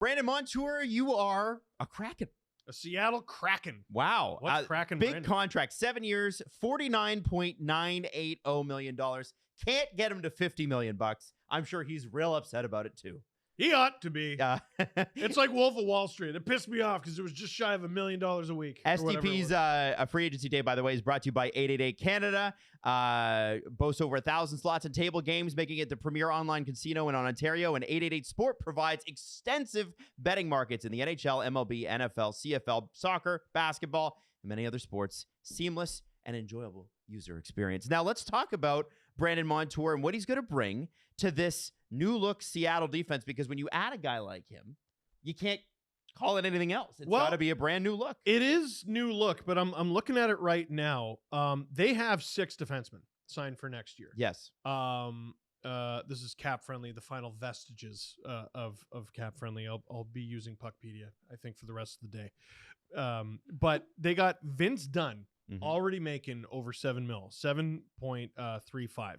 Brandon Montour, you are a Kraken. A Seattle Kraken. Wow. What's Kraken, Big Brandon? contract, 7 years, $49.980 million. Can't get him to $50 million. I'm sure he's real upset about it too. He ought to be. It's It's like Wolf of Wall Street. It pissed me off because it was just shy of $1 million a week. STP's a free agency day, by the way, is brought to you by 888 Canada. Boasts over 1,000 slots and table games, making it the premier online casino in Ontario. And 888 Sport provides extensive betting markets in the NHL, MLB, NFL, CFL, soccer, basketball, and many other sports. Seamless and enjoyable user experience. Now, let's talk about Brandon Montour and what he's going to bring to this new look Seattle defense, because when you add a guy like him, you can't call it anything else. It's got to be a brand new look. It is new look, but I'm looking at it right now. They have 6 defensemen signed for next year. Yes. This is cap friendly. The final vestiges of cap friendly. I'll be using Puckpedia, I think, for the rest of the day. But they got Vince Dunn already making over $7 million, 7.35.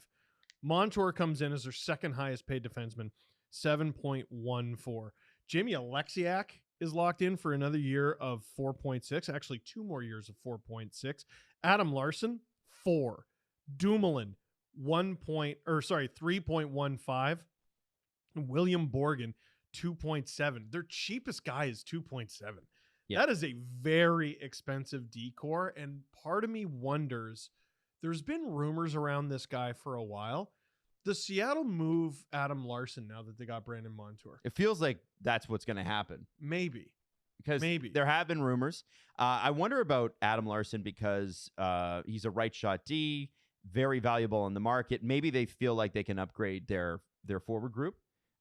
Montour comes in as their second highest paid defenseman, 7.14. Jamie Alexiak is locked in for another year of 4.6, actually 2 more years of 4.6. Adam Larson, 4. Dumoulin, 3.15. William Borgen, 2.7. Their cheapest guy is 2.7. Yeah. That is a very expensive decor, and part of me wonders, there's been rumors around this guy for a while. Does Seattle move Adam Larson now that they got Brandon Montour? It feels like that's what's going to happen. Maybe. Because there have been rumors. I wonder about Adam Larson because he's a right shot D, very valuable in the market. Maybe they feel like they can upgrade their forward group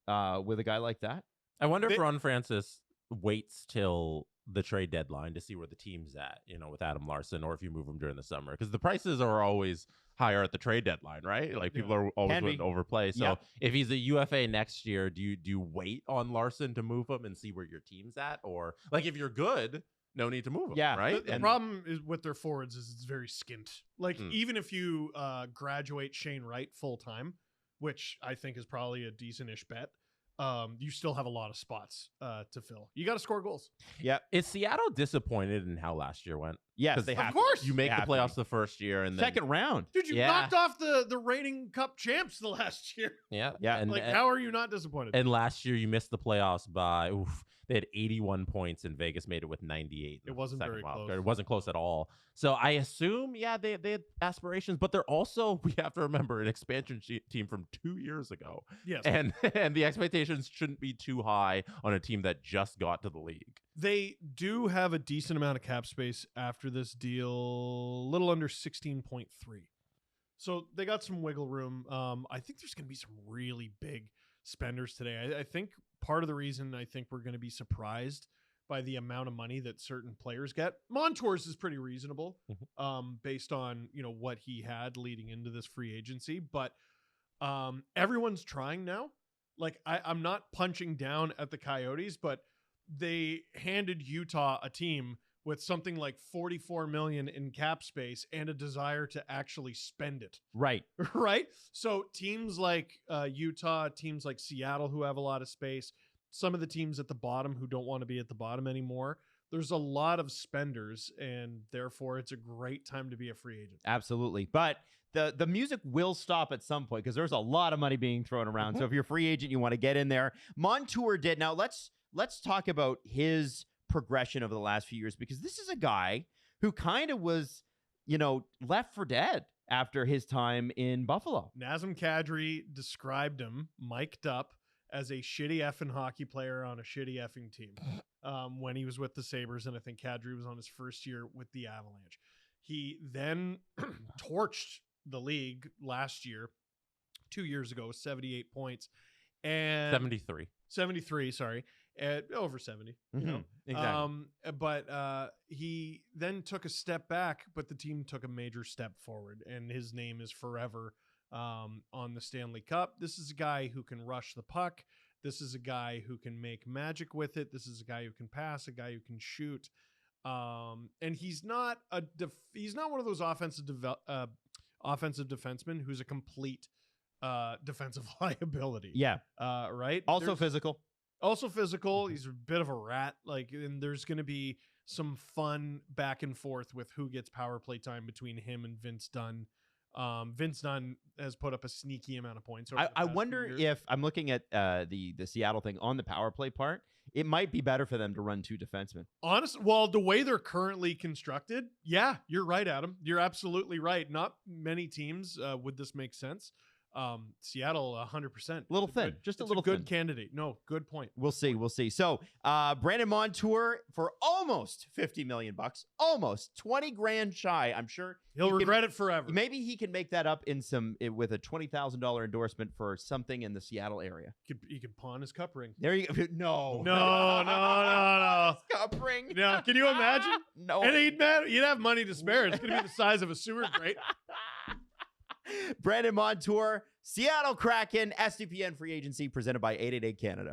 with a guy like that. I wonder if Ron Francis waits till the trade deadline to see where the team's at, with Adam Larson, or if you move him during the summer, because the prices are always higher at the trade deadline, right? Like people are always willing to overplay. So if he's a UFA next year, do you wait on Larson to move him and see where your team's at, or like if you're good, no need to move him? Yeah, right. The problem is with their forwards is it's very skint. Like even if you graduate Shane Wright full time, which I think is probably a decent-ish bet, you still have a lot of spots to fill. You got to score goals. Yeah. Is Seattle disappointed in how last year went? Yes, they have. Of course. You make the playoffs the first year and second round. Dude, you knocked off the reigning cup champs the last year. Yeah. And how are you not disappointed? And last year you missed the playoffs by they had 81 points and Vegas made it with 98. It wasn't very close. It wasn't close at all. So I assume, they had aspirations, but they're also, we have to remember, an expansion team from 2 years ago. Yes. And the expectations shouldn't be too high on a team that just got to the league. They do have a decent amount of cap space after this deal, a little under 16.3. So they got some wiggle room. I think there's going to be some really big spenders today. I think part of the reason I think we're going to be surprised by the amount of money that certain players get. Montour's is pretty reasonable based on, what he had leading into this free agency. But everyone's trying now. Like, I'm not punching down at the Coyotes, but they handed Utah a team with something like $44 million in cap space and a desire to actually spend it. Right. Right? So teams like Utah, teams like Seattle who have a lot of space, some of the teams at the bottom who don't want to be at the bottom anymore, there's a lot of spenders, and therefore it's a great time to be a free agent. Absolutely. But the music will stop at some point because there's a lot of money being thrown around. So if you're a free agent, you want to get in there. Montour did. Now let's talk about his progression over the last few years, because this is a guy who kind of was, left for dead after his time in Buffalo. Nazem Kadri described him, mic'd up, as a shitty effing hockey player on a shitty effing team when he was with the Sabres, and I think Kadri was on his first year with the Avalanche. He then torched the league last year, 2 years ago, 78 points. And 73, sorry. At over 70, Exactly. But he then took a step back, but the team took a major step forward, and his name is forever on the Stanley Cup. This is a guy who can rush the puck. This is a guy who can make magic with it. This is a guy who can pass, a guy who can shoot. And he's not one of those offensive defensemen who's a complete defensive liability. Yeah. Right. Also physical. Also physical. He's a bit of a rat. Like, and there's going to be some fun back and forth with who gets power play time between him and Vince Dunn. Vince Dunn has put up a sneaky amount of points. Over the I past wonder few years. if I'm looking at the Seattle thing on the power play part. It might be better for them to run 2 defensemen. Honestly, well, the way they're currently constructed, yeah, you're right, Adam. You're absolutely right. Not many teams would this make sense. Seattle, 100%. Little thin, just a little good thin. candidate. No, good point. We'll see. We'll see. So, Brandon Montour for almost $50 million, almost 20 grand shy. I'm sure He'll regret it forever. Maybe he can make that up in with a $20,000 endorsement for something in the Seattle area. He could pawn his cup ring. There you go. No. No. Cup ring. No, can you imagine? No. And he'd have money to spare. It's going to be the size of a sewer grate. Brandon Montour, Seattle Kraken, SDPN free agency presented by 888 Canada.